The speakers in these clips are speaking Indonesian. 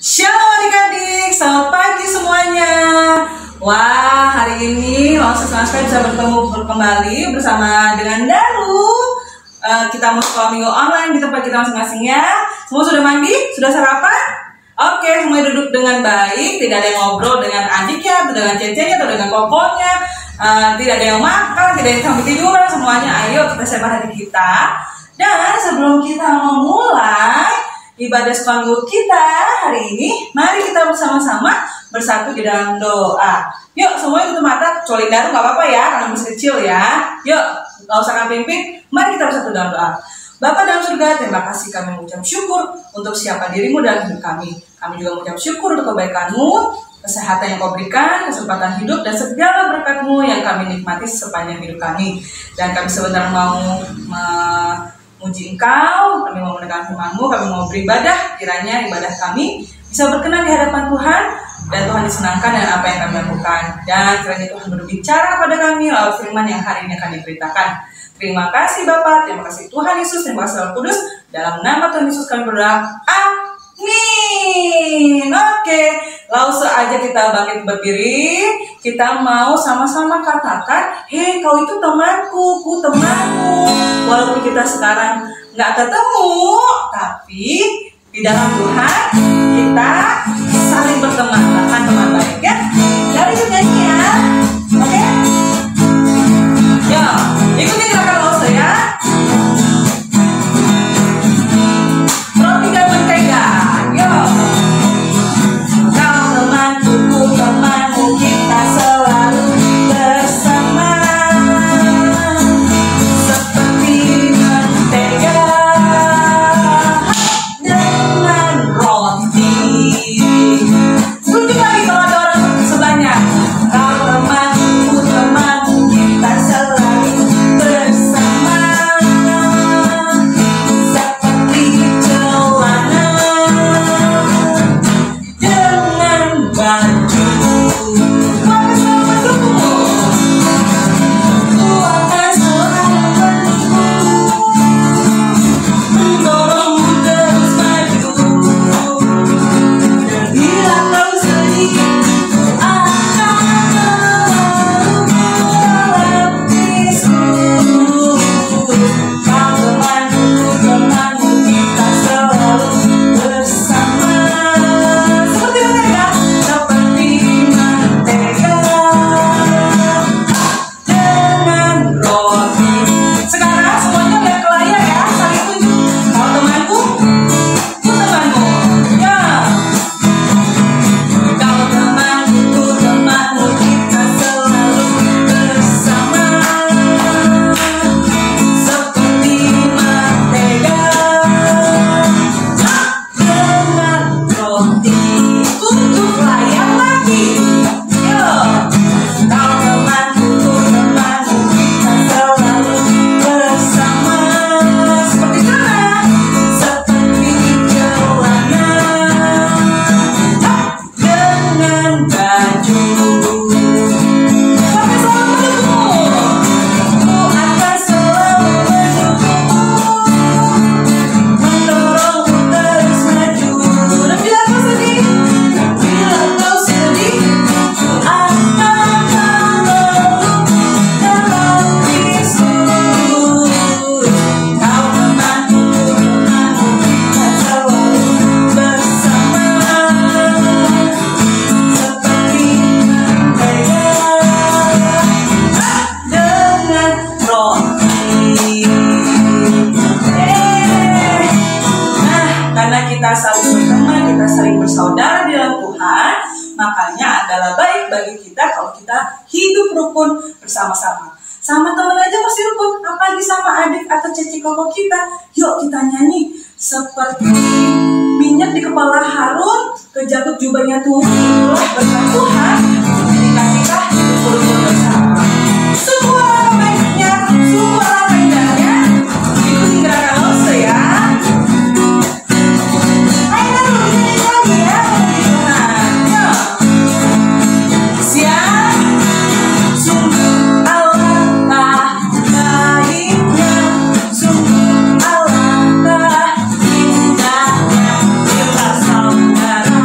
Shalom adik-adik, selamat pagi semuanya. Wah, hari ini langsung senang sekali bisa bertemu kembali bersama dengan Daru. Kita mau sekolah minggu online di tempat kita masing-masing ya. Semua sudah mandi? Sudah sarapan? Oke, semuanya duduk dengan baik. Tidak ada yang ngobrol dengan adiknya, atau dengan cecenya, atau dengan kokonya. Tidak ada yang makan, tidak ada yang sampai tiduran. Semuanya ayo kita siapkan hati kita. Dan sebelum kita memulai ibadah sekolah minggu kita hari ini, mari kita bersama-sama bersatu di dalam doa. Yuk, semuanya tutup mata, kecuali Daru nggak apa-apa ya, karena masih kecil ya. Yuk, nggak usah pimpin, mari kita bersatu dalam doa. Bapa dalam surga, terima kasih kami mengucap syukur untuk siapa dirimu dalam hidup kami. Kami juga mengucap syukur untuk kebaikan-Mu, kesehatan yang Kau berikan, kesempatan hidup, dan segala berkat-Mu yang kami nikmati sepanjang hidup kami. Dan kami sebentar mau memuji Engkau, kami mau mendengar firman-Mu, kami mau beribadah, kiranya ibadah kami bisa berkenan di hadapan Tuhan, dan Tuhan disenangkan dengan apa yang kami lakukan. Dan kiranya Tuhan berbicara pada kami lewat firman yang hari ini akan diberitakan. Terima kasih Bapa, terima kasih Tuhan Yesus, terima kasih Roh Kudus. Dalam nama Tuhan Yesus kami berdoa. Amin. Oke, langsung aja kita bangkit berdiri. Kita mau sama-sama katakan, hei kau itu temanku, ku temanmu. Walaupun kita sekarang nggak ketemu, tapi di dalam Tuhan kita saling berteman, bahkan teman baik ya. Dari itu nyanyi ya, oke? Ya, ikuti gerakan langsung ya. Roti dan mentega, yo. Kau temanku, ku temanmu, kita selalu bersama. Seperti mentega dengan roti. Tunjuk lagi kalau ada orang sebanyak. Kau temanku, temanmu, kita selalu bersama. Seperti celana dengan baju. Maka selalu mendukung. Ku akan selalu mendukung, mendorongmu terus maju. Dan bila kau sedih, akan melukismu. Kau temanku, temanmu, kita selalu bersama. Seperti mentega, seperti mentega dengan roti. Sekarang semuanya lihat ke layar ya, saling tunjuk. Kau temanku, ku temanmu. Ya. Kau temanku, ku temanmu, kita selalu bersama. Seperti mentega dengan roti. Tunjuk layar lagi. Yo. Kau temanku, ku temanmu, kita selalu bersama. Seperti celana, seperti celana dengan baju. Sampai selalu mendukungmu. Ku akan selalu mendukungmu, mendorongmu terus maju. Dan bila kau sedih, ku akan melukismu. Kau temanku, temanmu, kita selalu bersama. Seperti mentega dengan roti. Nah, karena kita saling berteman, kita saling bersaudara di dalam Tuhan, makanya adalah baik bagi kita kalau kita hidup rukun bersama-sama. Sama teman aja masih rukun, apalagi sama adik atau cece koko kita. Yuk kita nyanyi. Seperti minyak di kepala Harun, kejakut jubahnya turun, itulah berkat Tuhan ketika kita hidup rukun bersama. Semua baiknya, semua indahnya, ikuti gerakan lose ya. Ayo Daru, nyanyi lagi ya, puji Tuhan. Yuk. Siap. Sungguh alangkah baiknya, sungguh alangkah indahnya bila saudara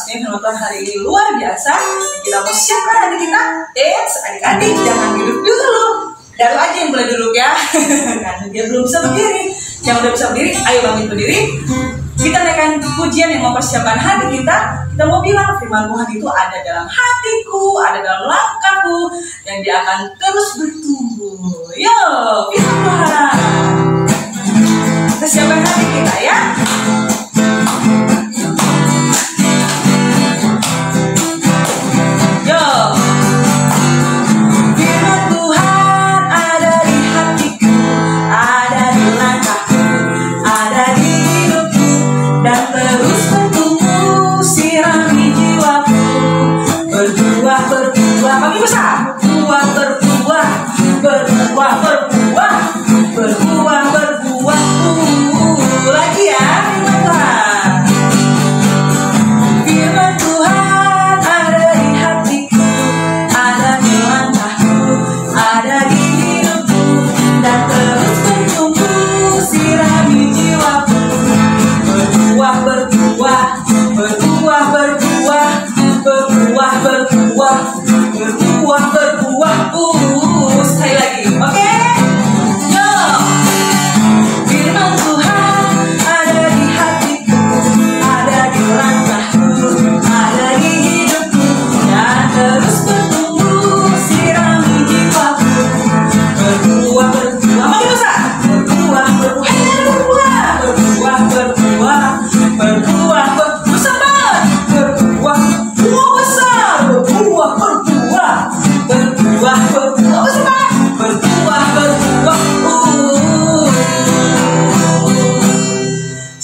pastinya firman Tuhan hari ini luar biasa. Kita mau siapkan hati kita. Adik-adik jangan duduk dulu. Daru aja yang boleh duduk ya. Karena dia belum bisa berdiri. Yang udah bisa berdiri, ayo bangkit berdiri. Kita naikkan pujian yang mempersiapkan hati kita. Kita mau bilang firman Tuhan itu ada dalam hatiku, ada dalam langkahku, dan dia akan terus bertumbuh. Yo, firman Tuhan. Kita siapkan hati kita ya.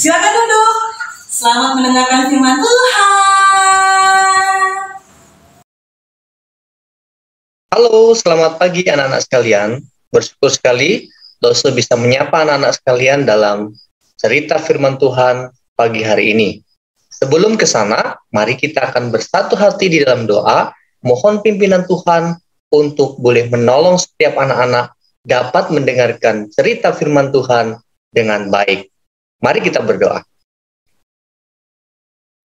Silakan duduk. Selamat mendengarkan firman Tuhan. Halo, selamat pagi anak-anak sekalian. Bersyukur sekali Lose bisa menyapa anak-anak sekalian dalam cerita firman Tuhan pagi hari ini. Sebelum ke sana, mari kita akan bersatu hati di dalam doa, mohon pimpinan Tuhan untuk boleh menolong setiap anak-anak dapat mendengarkan cerita firman Tuhan dengan baik. Mari kita berdoa.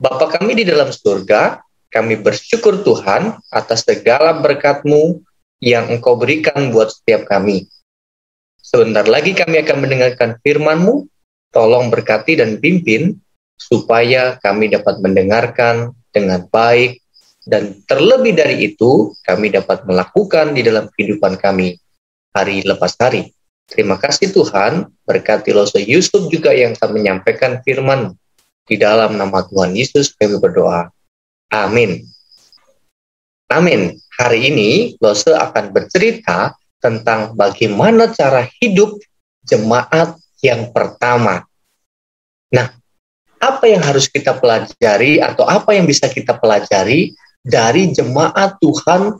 Bapa kami di dalam surga, kami bersyukur Tuhan atas segala berkat-Mu yang Engkau berikan buat setiap kami. Sebentar lagi kami akan mendengarkan firman-Mu, tolong berkati dan pimpin, supaya kami dapat mendengarkan dengan baik, dan terlebih dari itu, kami dapat melakukan di dalam kehidupan kami, hari lepas hari. Terima kasih Tuhan, berkati Lose Yusuf juga yang akan menyampaikan firman. Di dalam nama Tuhan Yesus kami berdoa. Amin. Amin. Hari ini Lose akan bercerita tentang bagaimana cara hidup jemaat yang pertama. Nah, apa yang harus kita pelajari atau apa yang bisa kita pelajari dari jemaat Tuhan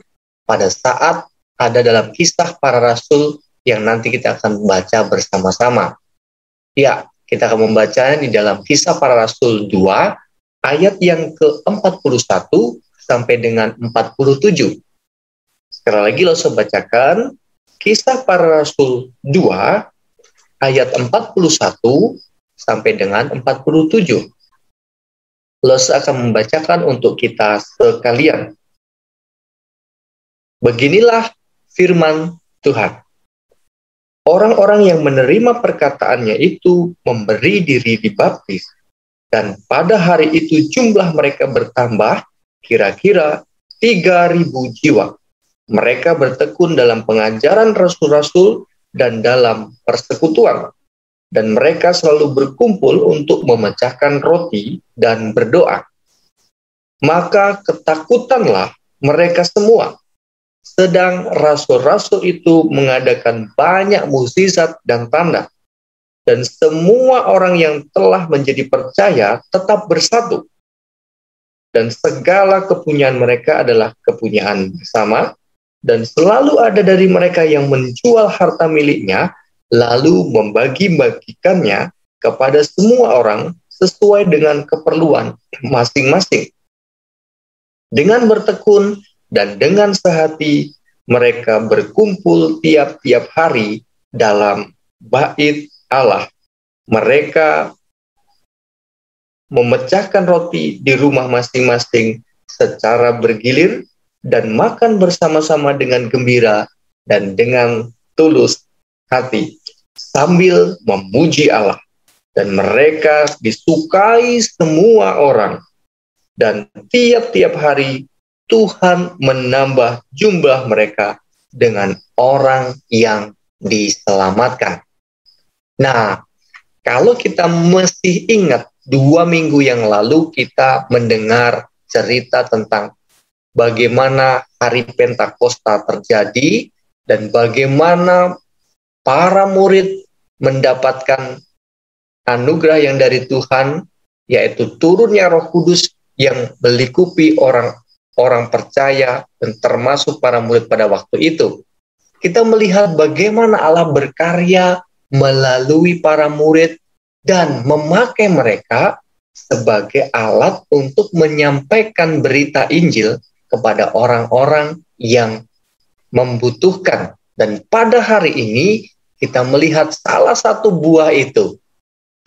pada saat ada dalam Kisah Para Rasul yang nanti kita akan baca bersama-sama. Ya, kita akan membacanya di dalam Kisah Para Rasul 2, ayat yang ke-41 sampai dengan 47. Sekali lagi Lose bacakan, Kisah Para Rasul 2, ayat 41 sampai dengan 47. Lose akan membacakan untuk kita sekalian. Beginilah firman Tuhan. Orang-orang yang menerima perkataannya itu memberi diri dibaptis, dan pada hari itu jumlah mereka bertambah kira-kira 3.000 jiwa. Mereka bertekun dalam pengajaran rasul-rasul dan dalam persekutuan, dan mereka selalu berkumpul untuk memecahkan roti dan berdoa. Maka ketakutanlah mereka semua. Sedang rasul-rasul itu mengadakan banyak mukjizat dan tanda, dan semua orang yang telah menjadi percaya tetap bersatu. Dan segala kepunyaan mereka adalah kepunyaan bersama, dan selalu ada dari mereka yang menjual harta miliknya, lalu membagi-bagikannya kepada semua orang sesuai dengan keperluan masing-masing. Dengan bertekun dan dengan sehati, mereka berkumpul tiap-tiap hari dalam bait Allah. Mereka memecahkan roti di rumah masing-masing secara bergilir dan makan bersama-sama dengan gembira dan dengan tulus hati sambil memuji Allah. Dan mereka disukai semua orang. Dan tiap-tiap hari Tuhan menambah jumlah mereka dengan orang yang diselamatkan. Nah, kalau kita masih ingat 2 minggu yang lalu kita mendengar cerita tentang bagaimana hari Pentakosta terjadi dan bagaimana para murid mendapatkan anugerah yang dari Tuhan, yaitu turunnya Roh Kudus yang melingkupi orang-orang percaya dan termasuk para murid pada waktu itu. Kita melihat bagaimana Allah berkarya melalui para murid dan memakai mereka sebagai alat untuk menyampaikan berita Injil kepada orang-orang yang membutuhkan. Dan pada hari ini kita melihat salah satu buah itu,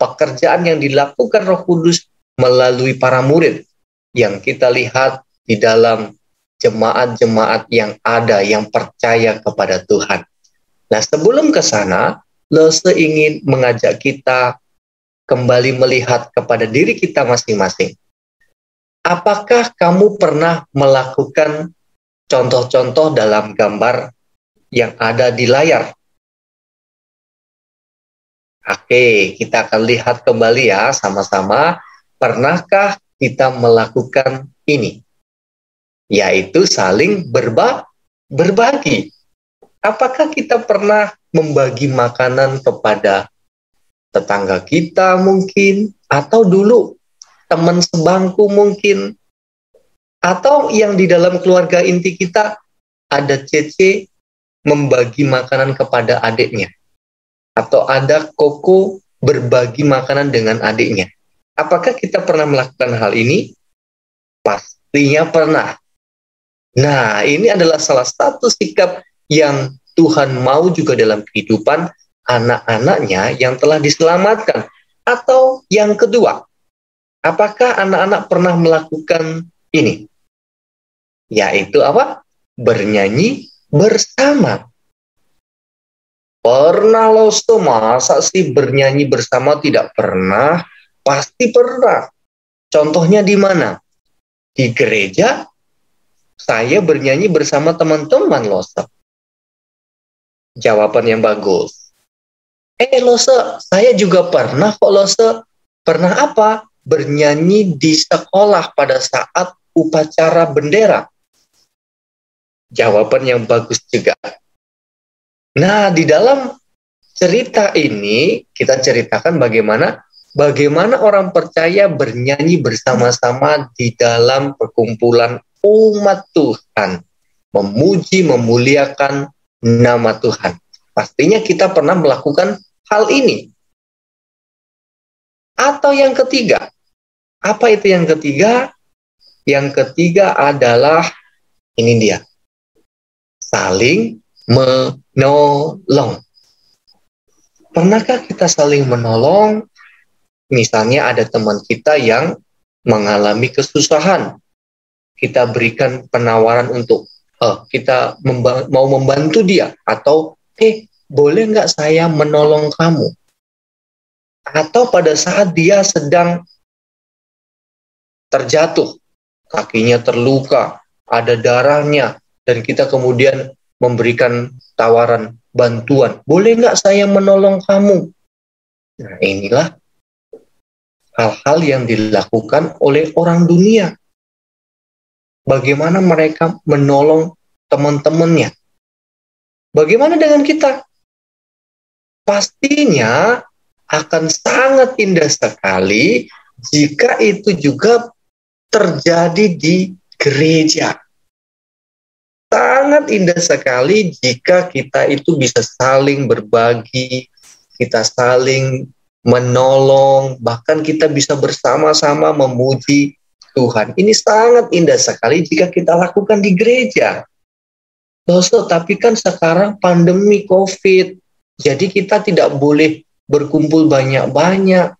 pekerjaan yang dilakukan Roh Kudus melalui para murid yang kita lihat di dalam jemaat-jemaat yang ada yang percaya kepada Tuhan. Nah, sebelum ke sana, Lose ingin mengajak kita kembali melihat kepada diri kita masing-masing. Apakah kamu pernah melakukan contoh-contoh dalam gambar yang ada di layar? Oke, kita akan lihat kembali ya sama-sama. Pernahkah kita melakukan ini? Yaitu saling berbagi. Apakah kita pernah membagi makanan kepada tetangga kita mungkin? Atau dulu teman sebangku mungkin? Atau yang di dalam keluarga inti kita ada Cece membagi makanan kepada adiknya? Atau ada Koko berbagi makanan dengan adiknya. Apakah kita pernah melakukan hal ini? Pastinya pernah. Nah, ini adalah salah satu sikap yang Tuhan mau juga dalam kehidupan anak-anaknya yang telah diselamatkan. Atau yang kedua, apakah anak-anak pernah melakukan ini? Yaitu apa? Bernyanyi bersama. Pernah loh, masa sih bernyanyi bersama tidak pernah? Pasti pernah. Contohnya di mana? Di gereja, saya bernyanyi bersama teman-teman loh. Jawaban yang bagus. Lose, saya juga pernah kok Lose. Pernah apa? Bernyanyi di sekolah pada saat upacara bendera. Jawaban yang bagus juga. Nah, di dalam cerita ini kita ceritakan bagaimana orang percaya bernyanyi bersama-sama di dalam perkumpulan umat Tuhan, memuji, memuliakan nama Tuhan. Pastinya kita pernah melakukan hal ini. Atau yang ketiga, apa itu yang ketiga? Yang ketiga adalah, ini dia, saling menolong. Pernahkah kita saling menolong? Misalnya ada teman kita yang mengalami kesusahan. Kita berikan penawaran untuk kita mau membantu dia. Atau, boleh nggak saya menolong kamu? Atau pada saat dia sedang terjatuh, kakinya terluka, ada darahnya, dan kita kemudian memberikan tawaran bantuan. Boleh nggak saya menolong kamu? Nah, inilah hal-hal yang dilakukan oleh orang dunia. Bagaimana mereka menolong teman-temannya. Bagaimana dengan kita? Pastinya akan sangat indah sekali jika itu juga terjadi di gereja. Sangat indah sekali jika kita itu bisa saling berbagi, kita saling menolong, bahkan kita bisa bersama-sama memuji Tuhan. Ini sangat indah sekali jika kita lakukan di gereja. Tapi kan sekarang pandemi COVID, jadi kita tidak boleh berkumpul banyak-banyak.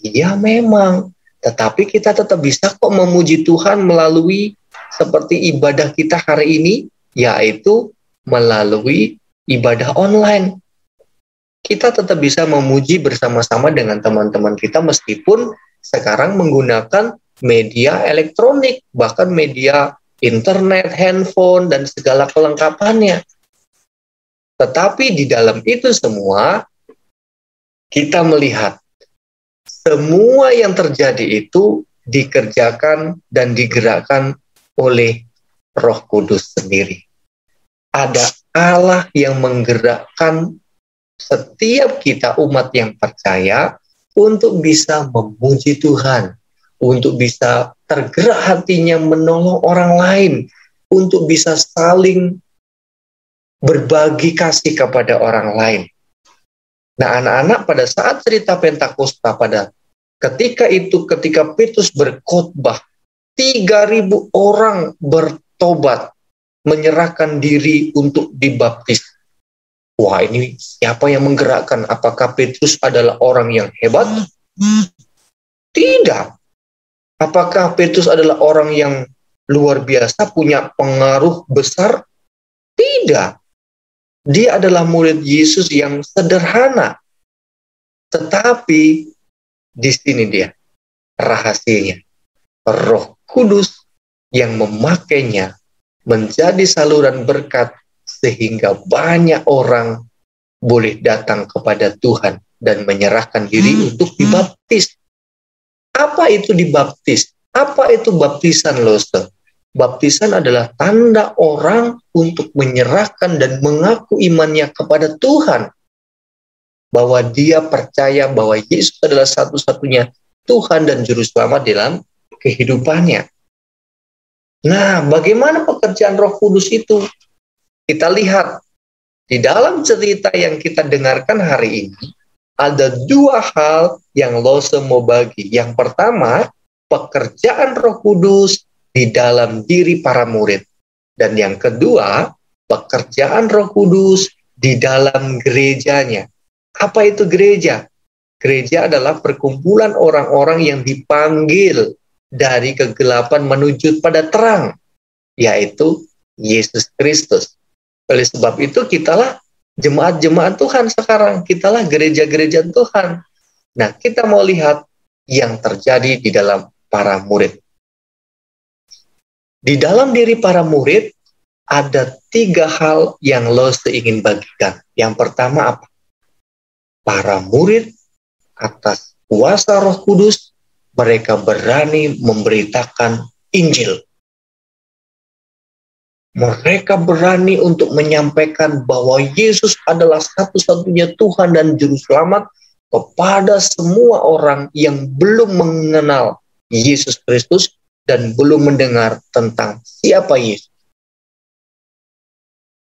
Iya memang, Tetapi kita tetap bisa kok memuji Tuhan melalui seperti ibadah kita hari ini, yaitu melalui ibadah online. Kita tetap bisa memuji bersama-sama dengan teman-teman kita meskipun sekarang menggunakan media elektronik, bahkan media internet, handphone, dan segala kelengkapannya. Tetapi di dalam itu semua, kita melihat semua yang terjadi itu dikerjakan dan digerakkan oleh Roh Kudus sendiri. Ada Allah yang menggerakkan setiap kita umat yang percaya untuk bisa memuji Tuhan, untuk bisa tergerak hatinya menolong orang lain, untuk bisa saling berbagi kasih kepada orang lain. Nah, anak-anak, pada saat cerita Pentakosta, ketika Petrus berkhotbah, 3.000 orang bertobat, menyerahkan diri untuk dibaptis. Wah, ini siapa yang menggerakkan? Apakah Petrus adalah orang yang hebat? Tidak. Apakah Petrus adalah orang yang luar biasa, punya pengaruh besar? Tidak. Dia adalah murid Yesus yang sederhana. Tetapi di sini dia rahasianya. Roh Kudus yang memakainya menjadi saluran berkat sehingga banyak orang boleh datang kepada Tuhan dan menyerahkan diri untuk dibaptis. Apa itu dibaptis? Apa itu baptisan, Lose? Baptisan adalah tanda orang untuk menyerahkan dan mengaku imannya kepada Tuhan. Bahwa dia percaya bahwa Yesus adalah satu-satunya Tuhan dan Juru Selamat dalam kehidupannya. Nah, bagaimana pekerjaan Roh Kudus itu? Kita lihat di dalam cerita yang kita dengarkan hari ini, ada 2 hal yang Lose mau bagi. Yang pertama, pekerjaan Roh Kudus di dalam diri para murid. Dan yang kedua, pekerjaan Roh Kudus di dalam gerejanya. Apa itu gereja? Gereja adalah perkumpulan orang-orang yang dipanggil dari kegelapan menuju pada terang, yaitu Yesus Kristus. Oleh sebab itu, kitalah jemaat-jemaat Tuhan sekarang. Kitalah gereja-gereja Tuhan. Nah, kita mau lihat yang terjadi di dalam para murid. Di dalam diri para murid, ada 3 hal yang Lose ingin bagikan. Yang pertama apa? Para murid atas kuasa Roh Kudus, mereka berani memberitakan Injil. Mereka berani untuk menyampaikan bahwa Yesus adalah satu-satunya Tuhan dan Juru Selamat kepada semua orang yang belum mengenal Yesus Kristus dan belum mendengar tentang siapa Yesus.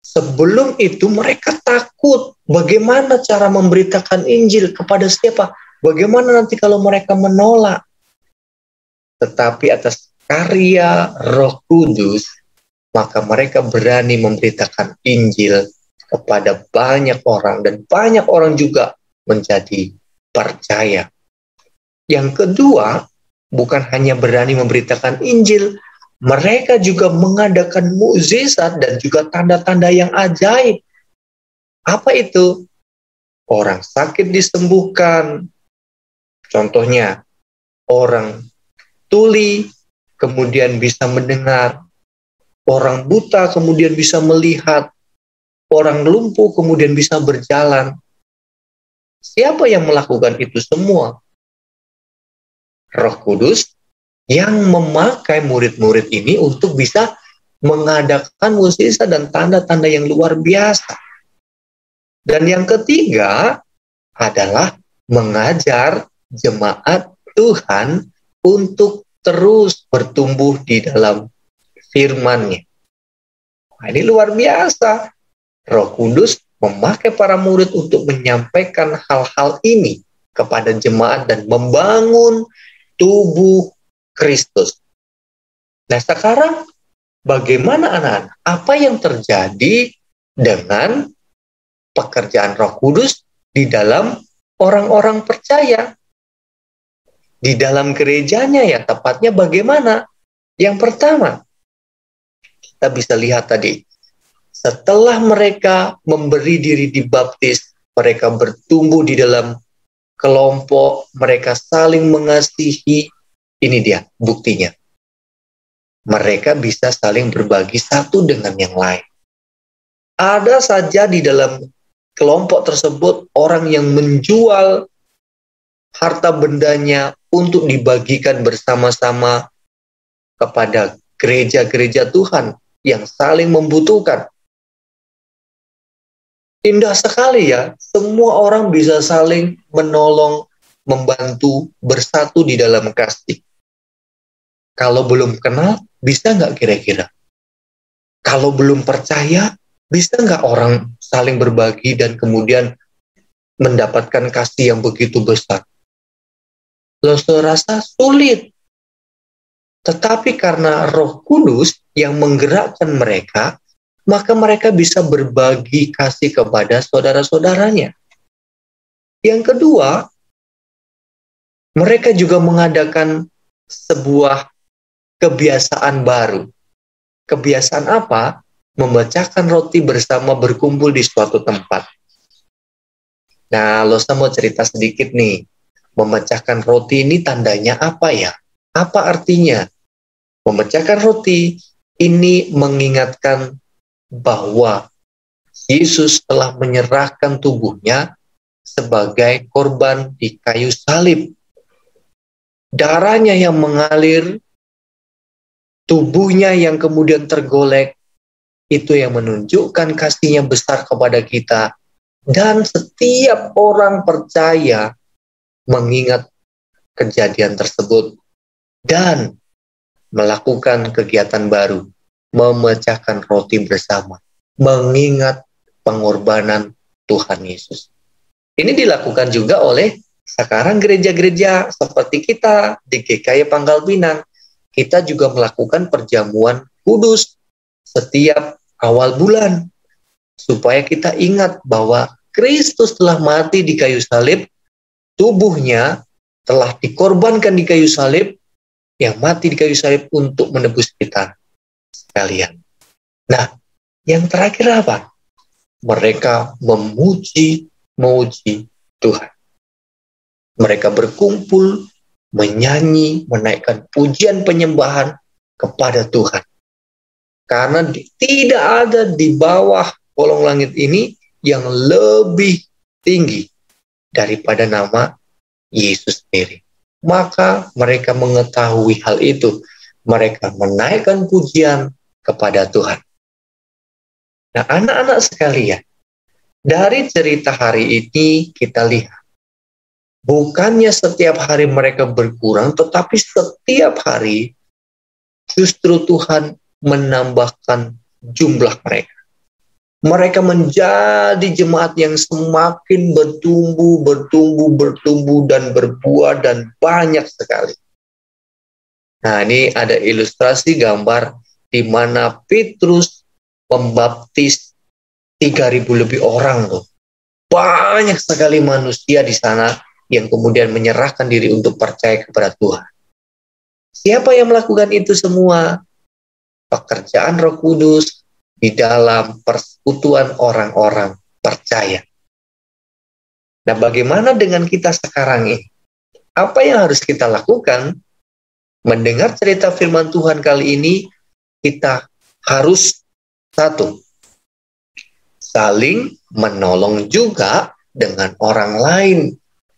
Sebelum itu mereka takut. Bagaimana cara memberitakan Injil kepada siapa? Bagaimana nanti kalau mereka menolak? Tetapi atas karya Roh Kudus, maka mereka berani memberitakan Injil kepada banyak orang. Dan banyak orang juga menjadi percaya. Yang kedua, bukan hanya berani memberitakan Injil, mereka juga mengadakan mukjizat dan juga tanda-tanda yang ajaib. Apa itu? Orang sakit disembuhkan. Contohnya, orang tuli kemudian bisa mendengar. Orang buta kemudian bisa melihat. Orang lumpuh kemudian bisa berjalan. Siapa yang melakukan itu semua? Roh Kudus yang memakai murid-murid ini untuk bisa mengadakan mukjizat dan tanda-tanda yang luar biasa. Dan yang ketiga adalah mengajar jemaat Tuhan untuk terus bertumbuh di dalam firman-Nya. Nah, ini luar biasa. Roh Kudus memakai para murid untuk menyampaikan hal-hal ini kepada jemaat dan membangun tubuh Kristus. Nah, sekarang bagaimana anak-anak? Apa yang terjadi dengan pekerjaan Roh Kudus di dalam orang-orang percaya? di dalam gerejanya ya tepatnya bagaimana? Yang pertama, kita bisa lihat tadi, setelah mereka memberi diri dibaptis, mereka bertumbuh di dalam kelompok, mereka saling mengasihi. Ini dia buktinya. Mereka bisa saling berbagi satu dengan yang lain. Ada saja di dalam kelompok tersebut orang yang menjual harta bendanya untuk dibagikan bersama-sama kepada gereja-gereja Tuhan yang saling membutuhkan. Indah sekali ya, semua orang bisa saling menolong, membantu, bersatu di dalam kasih. Kalau belum kenal, bisa nggak kira-kira? Kalau belum percaya, bisa nggak orang saling berbagi dan kemudian mendapatkan kasih yang begitu besar? Loh, saya rasa sulit. Tetapi karena Roh Kudus yang menggerakkan mereka, maka mereka bisa berbagi kasih kepada saudara-saudaranya. Yang kedua, mereka juga mengadakan sebuah kebiasaan baru. Kebiasaan apa? Memecahkan roti bersama berkumpul di suatu tempat. Nah, Losa mau cerita sedikit nih. Memecahkan roti ini tandanya apa ya? Apa artinya? Memecahkan roti ini mengingatkan bahwa Yesus telah menyerahkan tubuhnya sebagai korban di kayu salib. Darahnya yang mengalir, tubuhnya yang kemudian tergolek, itu yang menunjukkan kasihnya besar kepada kita. Dan setiap orang percaya mengingat kejadian tersebut dan melakukan kegiatan baru, memecahkan roti bersama, mengingat pengorbanan Tuhan Yesus. Ini dilakukan juga oleh sekarang gereja-gereja seperti kita di GKI Pangkal Pinang. Kita juga melakukan perjamuan kudus setiap awal bulan, supaya kita ingat bahwa Kristus telah mati di kayu salib, tubuhnya telah dikorbankan di kayu salib, yang mati di kayu salib untuk menebus kita sekalian. Nah, yang terakhir apa? Mereka memuji Tuhan. Mereka berkumpul, menyanyi, menaikkan pujian penyembahan kepada Tuhan. Karena tidak ada di bawah kolong langit ini yang lebih tinggi daripada nama Yesus sendiri. Maka mereka mengetahui hal itu. Mereka menaikkan pujian kepada Tuhan. Nah, anak-anak sekalian, dari cerita hari ini kita lihat, bukannya setiap hari mereka berkurang, tetapi setiap hari justru Tuhan menambahkan jumlah mereka. Mereka menjadi jemaat yang semakin bertumbuh dan berbuah dan banyak sekali. Nah, ini ada ilustrasi gambar di mana Petrus membaptis 3.000 lebih orang tuh. Banyak sekali manusia di sana yang kemudian menyerahkan diri untuk percaya kepada Tuhan. Siapa yang melakukan itu semua? Pekerjaan Roh Kudus di dalam persekutuan orang-orang percaya. Nah, bagaimana dengan kita sekarang ini? Apa yang harus kita lakukan? Mendengar cerita firman Tuhan kali ini, kita harus satu, saling menolong juga dengan orang lain.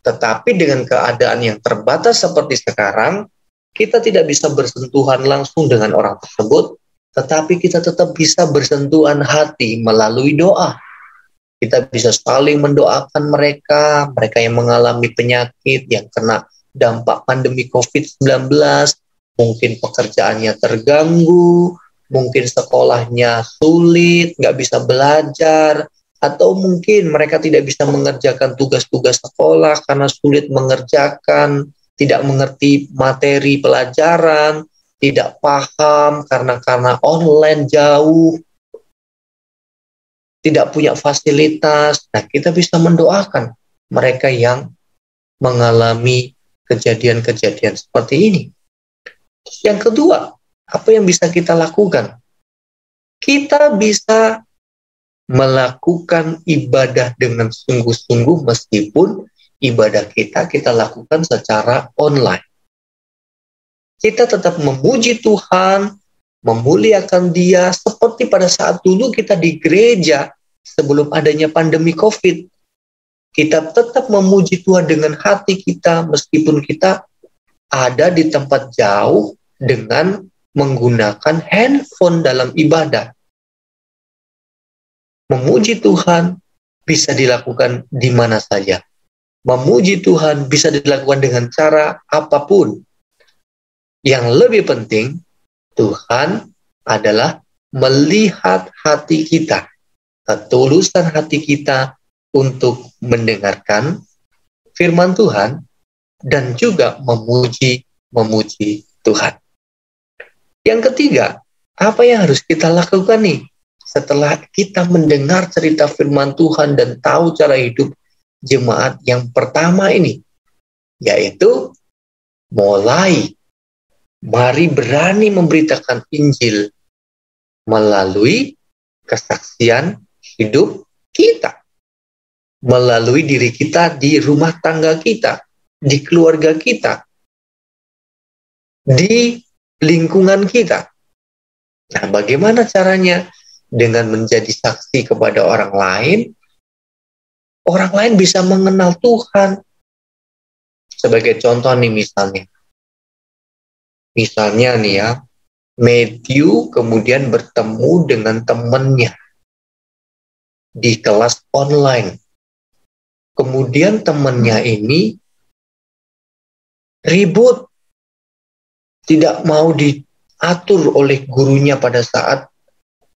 Tetapi dengan keadaan yang terbatas seperti sekarang, kita tidak bisa bersentuhan langsung dengan orang tersebut, tetapi kita tetap bisa bersentuhan hati melalui doa. Kita bisa saling mendoakan mereka yang mengalami penyakit, yang kena dampak pandemi COVID-19, mungkin pekerjaannya terganggu, mungkin sekolahnya sulit, nggak bisa belajar, atau mungkin mereka tidak bisa mengerjakan tugas-tugas sekolah karena sulit mengerjakan, tidak mengerti materi pelajaran, tidak paham karena online jauh, tidak punya fasilitas. Nah, kita bisa mendoakan mereka yang mengalami kejadian-kejadian seperti ini. Terus yang kedua, apa yang bisa kita lakukan? Kita bisa melakukan ibadah dengan sungguh-sungguh meskipun ibadah kita lakukan secara online. Kita tetap memuji Tuhan, memuliakan Dia seperti pada saat dulu kita di gereja sebelum adanya pandemi COVID. Kita tetap memuji Tuhan dengan hati kita meskipun kita ada di tempat jauh dengan menggunakan handphone dalam ibadah. Memuji Tuhan bisa dilakukan di mana saja. Memuji Tuhan bisa dilakukan dengan cara apapun. Yang lebih penting, Tuhan adalah melihat hati kita, ketulusan hati kita untuk mendengarkan firman Tuhan dan juga memuji Tuhan. Yang ketiga, apa yang harus kita lakukan nih? Setelah kita mendengar cerita firman Tuhan dan tahu cara hidup jemaat yang pertama ini, yaitu mari berani memberitakan Injil melalui kesaksian hidup kita, melalui diri kita di rumah tangga kita, di keluarga kita, di lingkungan kita. Nah, bagaimana caranya? Dengan menjadi saksi kepada orang lain bisa mengenal Tuhan. Sebagai contoh nih misalnya nih ya, Matthew kemudian bertemu dengan temannya di kelas online. Kemudian temannya ini ribut, tidak mau diatur oleh gurunya pada saat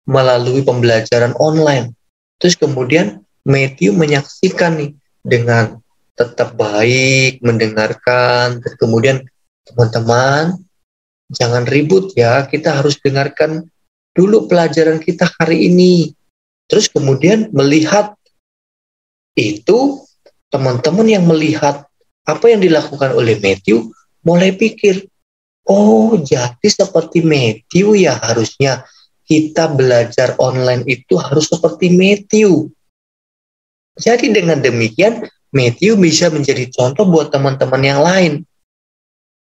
melalui pembelajaran online. Terus kemudian Matthew menyaksikan nih dengan tetap baik, mendengarkan, dan kemudian teman-teman jangan ribut ya, kita harus dengarkan dulu pelajaran kita hari ini. Terus kemudian melihat itu, teman-teman yang melihat apa yang dilakukan oleh Matthew mulai pikir, oh jadi seperti Matthew ya, harusnya kita belajar online itu harus seperti Matthew. Jadi dengan demikian, Matthew bisa menjadi contoh buat teman-teman yang lain.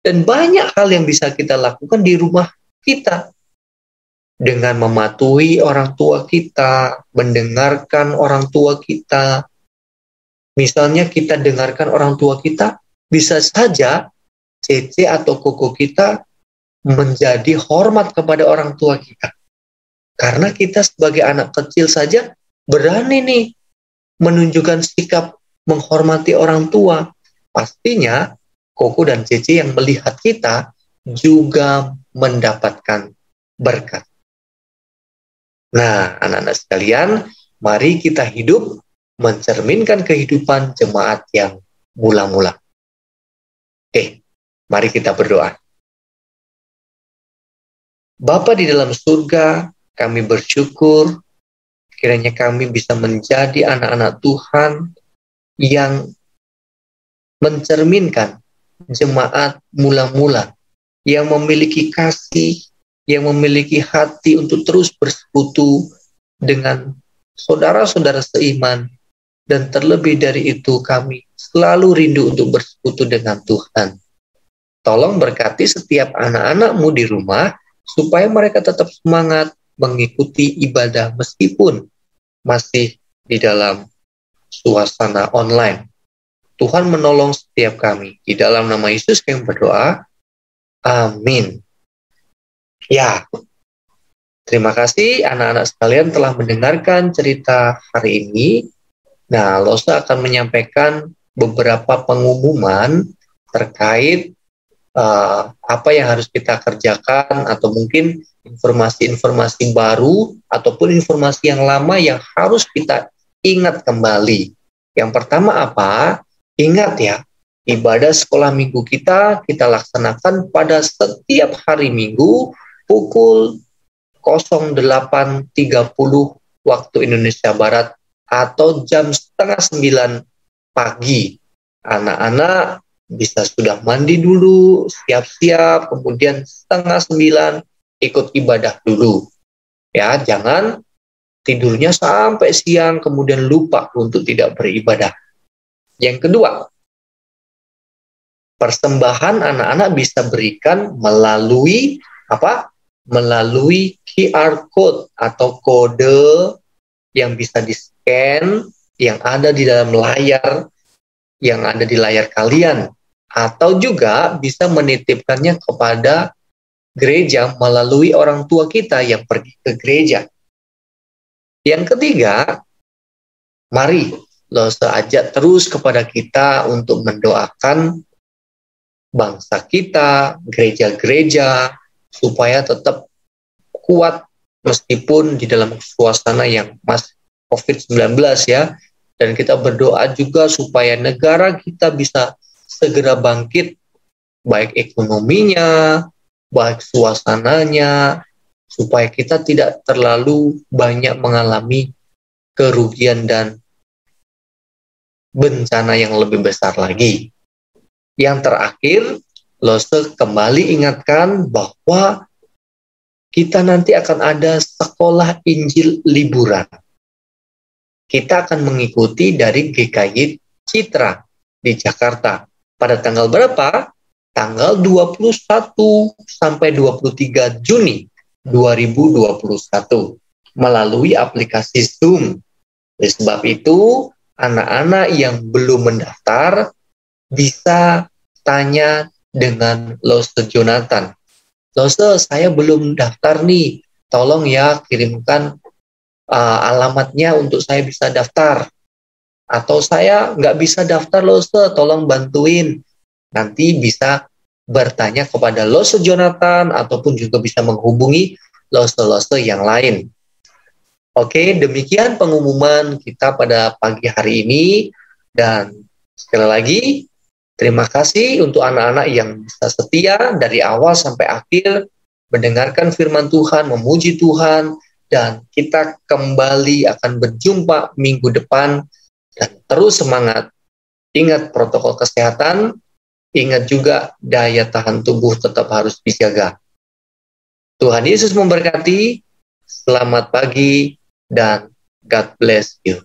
Dan banyak hal yang bisa kita lakukan di rumah kita. Dengan mematuhi orang tua kita, mendengarkan orang tua kita. Misalnya kita dengarkan orang tua kita, bisa saja Cece atau Koko kita menjadi hormat kepada orang tua kita. Karena kita sebagai anak kecil saja berani nih menunjukkan sikap menghormati orang tua. Pastinya Koko dan Cece yang melihat kita juga mendapatkan berkat. Nah, anak-anak sekalian, mari kita hidup mencerminkan kehidupan jemaat yang mula-mula. Mari kita berdoa. Bapa di dalam surga, kami bersyukur kiranya kami bisa menjadi anak-anak Tuhan yang mencerminkan jemaat mula-mula, yang memiliki kasih, yang memiliki hati untuk terus bersekutu dengan saudara-saudara seiman, dan terlebih dari itu kami selalu rindu untuk bersekutu dengan Tuhan. Tolong berkati setiap anak-anak-Mu di rumah, supaya mereka tetap semangat mengikuti ibadah meskipun masih di dalam suasana online. Tuhan menolong setiap kami. Di dalam nama Yesus kami berdoa. Amin. Ya, terima kasih anak-anak sekalian telah mendengarkan cerita hari ini. Nah, Losa akan menyampaikan beberapa pengumuman terkait apa yang harus kita kerjakan, atau mungkin informasi-informasi baru ataupun informasi yang lama yang harus kita ingat kembali. Yang pertama apa? Ingat ya, ibadah sekolah minggu kita laksanakan pada setiap hari Minggu pukul 08.30 waktu Indonesia Barat atau jam 8:30 pagi. Anak-anak bisa sudah mandi dulu, siap-siap, kemudian 8:30 ikut ibadah dulu. Ya, jangan tidurnya sampai siang kemudian lupa untuk tidak beribadah. Yang kedua, persembahan anak-anak bisa berikan melalui apa? Melalui QR code atau kode yang bisa di-scan yang ada di dalam layar, yang ada di layar kalian, atau juga bisa menitipkannya kepada gereja melalui orang tua kita yang pergi ke gereja. Yang ketiga, mari Lose ajak terus kepada kita untuk mendoakan bangsa kita, gereja-gereja, supaya tetap kuat meskipun di dalam suasana yang masih COVID-19 ya. Dan kita berdoa juga supaya negara kita bisa segera bangkit, baik ekonominya, baik suasananya, supaya kita tidak terlalu banyak mengalami kerugian dan bencana yang lebih besar lagi. Yang terakhir, Lose kembali ingatkan bahwa kita nanti akan ada sekolah Injil liburan. Kita akan mengikuti dari GKY Citra di Jakarta. Pada tanggal berapa? Tanggal 21 sampai 23 Juni 2021 melalui aplikasi Zoom. Oleh sebab itu, anak-anak yang belum mendaftar bisa tanya dengan Lose Jonathan. Lose, saya belum daftar nih, tolong ya kirimkan alamatnya untuk saya bisa daftar. Atau saya nggak bisa daftar Lose, tolong bantuin. Nanti bisa bertanya kepada Lose Jonathan ataupun juga bisa menghubungi Lose yang lain. Oke, demikian pengumuman kita pada pagi hari ini. Dan sekali lagi, terima kasih untuk anak-anak yang bisa setia dari awal sampai akhir mendengarkan firman Tuhan, memuji Tuhan, dan kita kembali akan berjumpa minggu depan. Dan terus semangat, ingat protokol kesehatan, ingat juga daya tahan tubuh tetap harus dijaga. Tuhan Yesus memberkati, selamat pagi, dan God bless you.